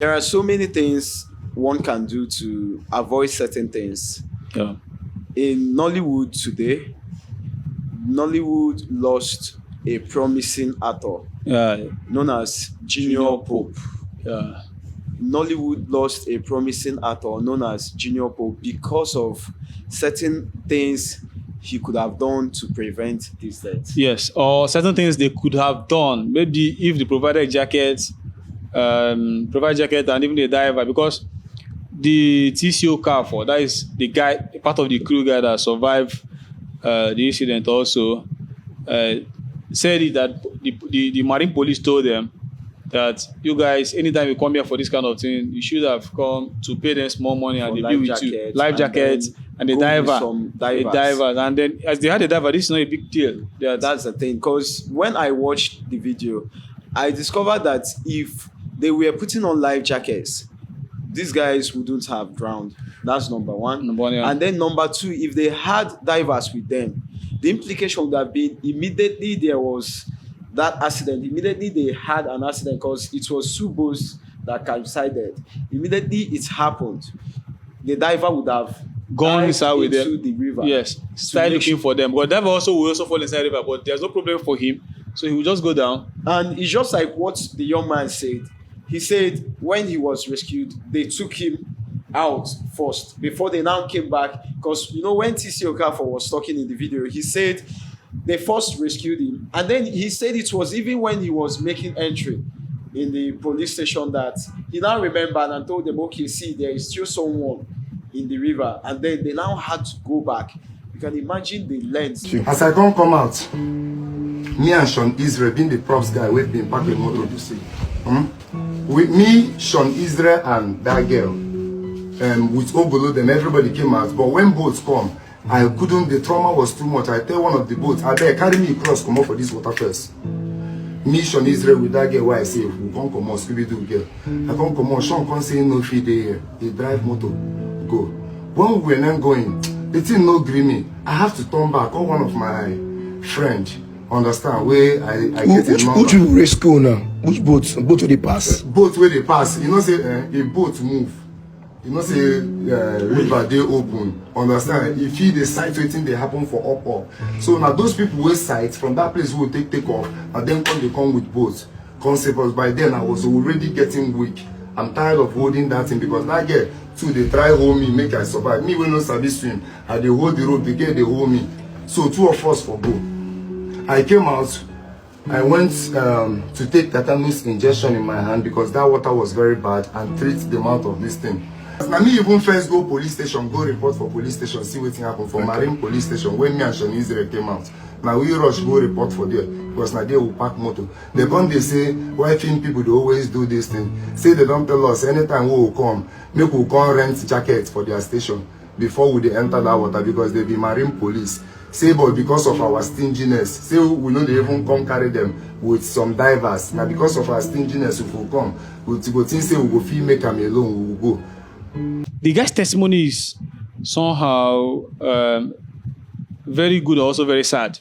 There are so many things one can do to avoid certain things. Yeah. In Nollywood today, Nollywood lost a promising actor Yeah. known as Junior Junior Pope. Yeah. Nollywood lost a promising actor known as Junior Pope because of certain things he could have done to prevent this death. Yes. Or certain things they could have done. Maybe if they provided jackets, provide jacket and even the diver, because the T.C Okafor, that is the guy, part of the crew guy that survived the incident also, uh, said it that the marine police told them that you guys, anytime you come here for this kind of thing, you should have come to pay them small money and For they life be with you. jackets, Life and jackets then and the go with diver. some The divers. divers. And then as they had a diver, this is not a big deal. That's the thing. Because when I watched the video, I discovered that if they were putting on life jackets, these guys wouldn't have drowned. That's number one. Number one, yeah. And then number two, if they had divers with them, the implication would have been immediately there was that accident. Immediately they had an accident because it was two boats that capsized. Immediately it happened, the diver would have Gone dived inside with into them. the river. Yes. Start make looking sure- for them. But diver also will also fall inside the river, but there's no problem for him. So he will just go down. And it's just like what the young man said. He said when he was rescued, they took him out first before they now came back. Because you know, when T.C Okafor was talking in the video, he said they first rescued him, and then he said it was even when he was making entry in the police station that he now remembered and told them, okay, see, there is still someone in the river, and then they now had to go back. You can imagine the length. As I don't come out, me and Sean Israel being the props guy, we've been packing motor to see. With me, Sean Israel and that girl, with Obolo, them everybody came out. But when boats come, I couldn't, the trauma was too much. I tell one of the boats, I beg, carry me across, come up for this water first. Me, Sean Israel with that girl, why I say, we can't come on, Scooby-Doo girl. I can't come on, Sean can't say no fee there. They drive motor, go. When we were then going, the thing no gree me. I have to turn back. Call one of my friend, understand, where I get a number. Which you race school now? Which boats? Boat where they pass? Boat where they pass, you know, say a boat move. You know, say river they open. Understand? If he decide waiting, they happen for up. So now those people will sight from that place will take off, and then they come with boats. Concept by then I was already getting weak. I'm tired of holding that thing because that girl too they try hold me, make I survive. Me when no service swim, I they hold the rope, the girl they hold me. So two of us for go. I came out. I went to take tetanus injection in my hand because that water was very bad and treat the mouth of this thing. Now me even first go police station, go report for police station, see what happened for Marine police station when me and Sean Israel came out. Now we rush go report for there because now they will pack motor. They come they say why film people they always do this thing. Say they don't tell us anytime we will come, make we come rent jackets for their station before we they enter that water because they be Marine police. Say but because of our stinginess, say we know they even come carry them with some divers. Now because of our stinginess, if we come, we go think say we go feel make them alone, we will go. The guy's testimony is somehow very good, also very sad.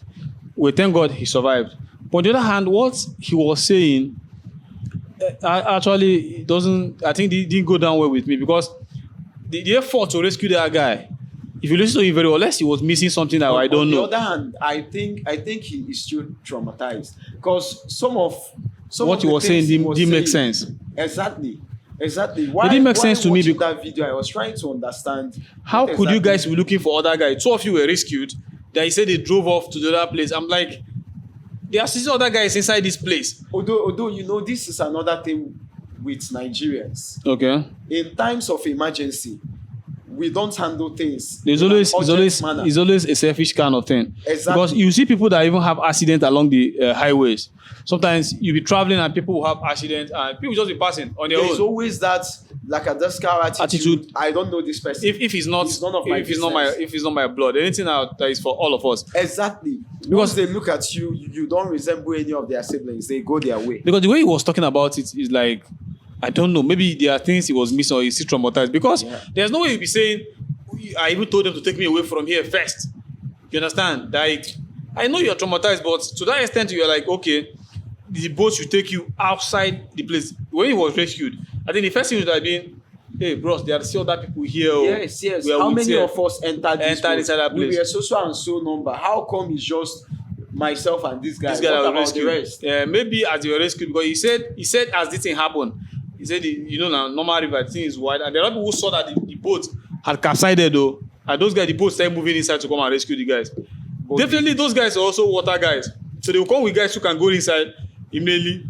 We thank God he survived. But on the other hand, what he was saying actually doesn't, I think, it didn't go down well with me because the effort to rescue that guy, if you listen to him very well, unless he was missing something that I don't know. On the other hand, I think he is still traumatized because some What of he the was things saying he was didn't make saying- sense. Exactly. Why, It didn't make sense to me watching because that video, I was trying to understand how what could you exactly- guys be looking for other guys? Two of you were rescued. That he said they drove off to the other place. I'm like, there are 60 other guys inside this place. Although you know, this is another thing with Nigerians. Okay. In times of emergency, we don't handle things. There's in an always, urgent manner. it's always a selfish kind of thing. Exactly. Because you see people that even have accidents along the highways. Sometimes you be traveling and people will have accidents and people just be passing on their There's own. always that lackadaisical attitude. I don't know this person. If it's not, It's none of my if it's not my, business. if it's not my blood, anything out that is for all of us. Exactly. Because they look at you, you don't resemble any of their siblings. They go their way. Because the way he was talking about it is like, I don't know, maybe there are things he was missing or he's still traumatized. Because there's no way he'll be saying, I even told them to take me away from here first. You understand? Like, I know you're traumatized, but to that extent, you're like, okay, the boat should take you outside the place. When he was rescued, I think the first thing would have been, hey, bros, there are still other people here. Yes. We are How with many here. of us entered Inside that We place. were so and so number. How come it's just myself and this guy? This guy What that about was the rescued. rest? Yeah, maybe as they were rescued, because he said as this thing happened, he said now normal river the thing is wide, and there are people who saw that the boat had capsized though, and those guys the boat started moving inside to come and rescue the guys. But Definitely those guys are also water guys, so they will come with guys who can go inside immediately.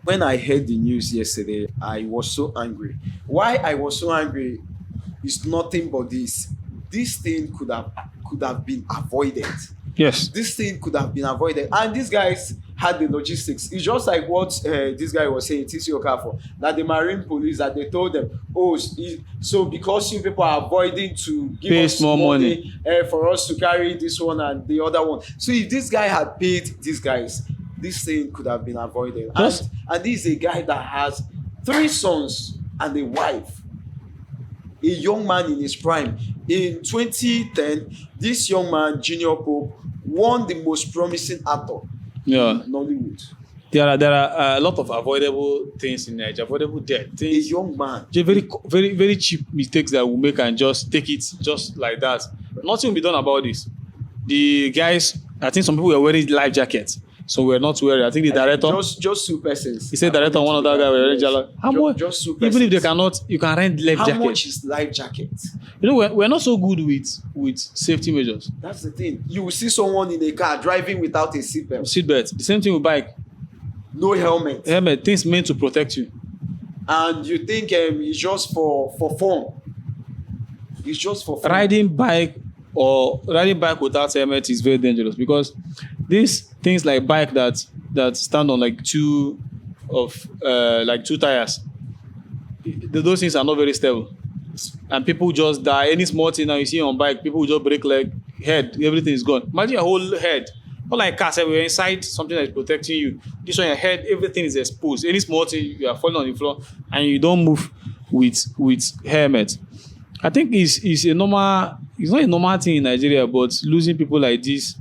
when I heard the news yesterday, I was so angry. Why I was so angry is nothing but this. This thing could have been avoided. Yes. This thing could have been avoided, and these guys had the logistics. It's just like what this guy was saying, T.C Okafor, that the marine police, that they told them, so because you people are avoiding to give Pay us small money. for us to carry this one and the other one. So if this guy had paid these guys, this thing could have been avoided. Yes. And this is a guy that has 3 sons and a wife, a young man in his prime. In 2010, this young man, Junior Pope, won the most promising actor Yeah. in Nollywood. There are a lot of avoidable things in Nigeria, avoidable debt. A Things, young man. very, very cheap mistakes that we make and just take it just like that. Nothing will be done about this. The guys, I think some people were wearing life jackets, so we're not wearing. I think the director, Just 2 persons. he said director, one other guy were wearing jacket. How much? Just 2 Even if they persons. cannot, you can rent life How jacket. much is life jacket? You know, we're not so good with safety measures. That's the thing. You will see someone in a car driving without a seatbelt, Seatbelt. The same thing with bike. no helmet, Helmet, things meant to protect you. and you think it's just for fun. It's just for fun. Riding bike without helmet is very dangerous, because these things like bike that stand on like two tires, those things are not very stable, and people just die. Any small thing now you see on bike, people just break leg, head, everything is gone. Imagine your whole head, not like cars everywhere, inside something that is protecting you. This one, your head, everything is exposed. Any small thing, you are falling on the floor and you don't move with helmet. I think it's not a normal thing in Nigeria, but losing people like this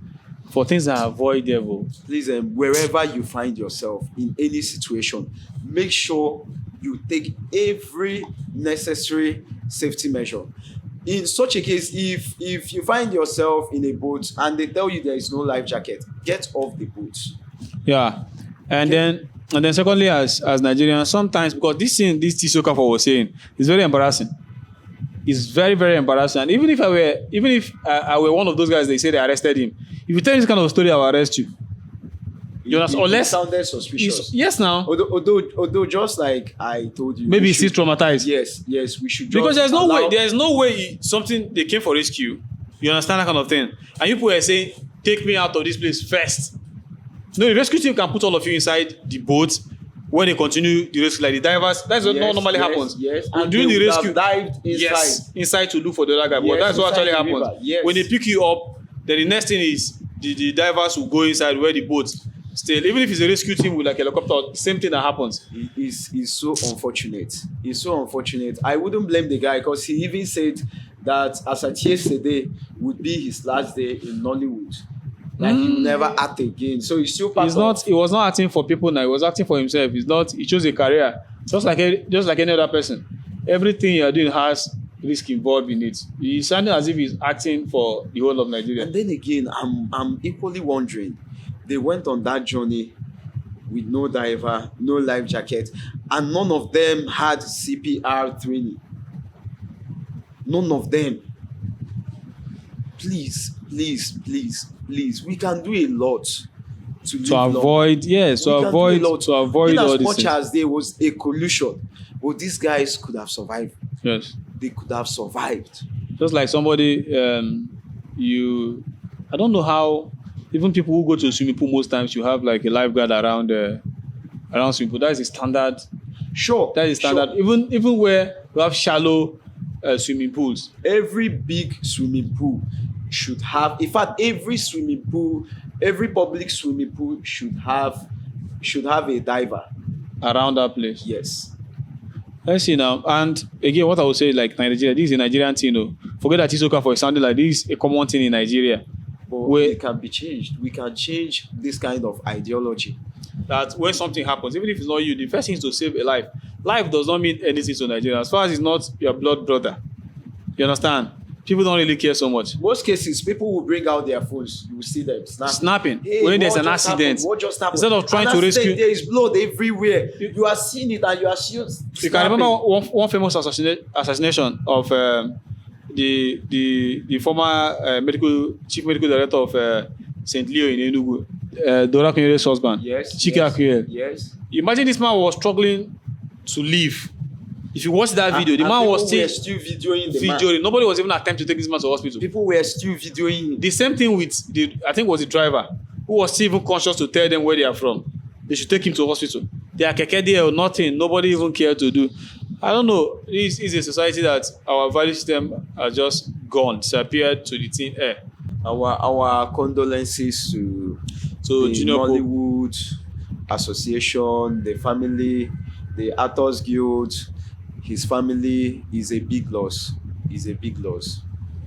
for things that are avoidable. Please, wherever you find yourself in any situation, make sure you take every necessary safety measure. In such a case, if you find yourself in a boat and they tell you there is no life jacket, get off the boat. Yeah, and then secondly, as Nigerians, sometimes, because this thing this T.C Okafor was saying is very embarrassing. It's very, very embarrassing. And even if I were one of those guys, they say they arrested him. If you tell this kind of story, I'll arrest you. You understand? It Unless sounded suspicious. yes, now Although, just like I told you, maybe we he's still should- traumatized. Yes, we should. Because just there's no way something they came for rescue. You understand that kind of thing? And you people are saying, take me out of this place first. No, the rescue team can put all of you inside the boat when they continue the rescue, like the divers. That's what normally happens. Yes, And and during they the would have rescue, dived inside. yes, inside to look for the other guy. But Yes, that's what inside actually the happens. river, yes. When they pick you up, then the next thing is the divers will go inside where the boat still. Even if it's a rescue team with like a helicopter, same thing that happens. Is so unfortunate. It's so unfortunate. I wouldn't blame the guy, because he even said that as at yesterday would be his last day in Nollywood. Like he will never act again. So he's still part of. He was not acting for people now. He was acting for himself. He chose a career, just like any other person. Everything you are doing has risk involved in it. He's sounding as if he's acting for the whole of Nigeria. And then again, I'm equally wondering. They went on that journey with no diver, no life jacket, and none of them had CPR training. None of them. Please, we can do a lot to live long. avoid We can do a lot. In all as these much things. as there was a collusion, but these guys could have survived. Yes. They could have survived. Just like somebody, I don't know how, even people who go to a swimming pool, most times you have like a lifeguard around swimming pool. That is the standard. Sure. That is standard. Even where you have shallow swimming pools. Every big swimming pool should have, in fact, every public swimming pool should have a diver. Around that place. Yes. Let's see now. And again, what I would say, like Nigeria, this is a Nigerian thing. No, forget that T.C Okafor is sounding like this is a common thing in Nigeria. But Where- it can be changed. We can change this kind of ideology. That when something happens, even if it's not you, the first thing is to save a life. life does not mean anything to Nigeria as far as it's not your blood brother. You understand? People don't really care so much. Most cases, people will bring out their phones. You will see them Snapping. Hey, When there's what an just accident, happened? What just happened? instead of trying An to accident, rescue, there is blood everywhere. You are seeing it and you are still. you can remember one famous assassination of the former chief medical director of St. Leo in Enugu, Dora Kunyere's husband, Yes. Chike yes, Akuye. Yes. Imagine this man was struggling to leave. If you watch that video, the And man was people still were videoing the man. videoing. Nobody was even attempting to take this man to hospital. People were still videoing him. The same thing with I think it was the driver who was still even conscious to tell them where they are from. They should take him to hospital. They are keke there or nothing. Nobody even cared to do. I don't know. This is a society that our value system has just gone, disappeared to the thin air. Our condolences to the Junior Pope. Nollywood Association, the family, the Actors Guild. His family is a big loss. Is a big loss.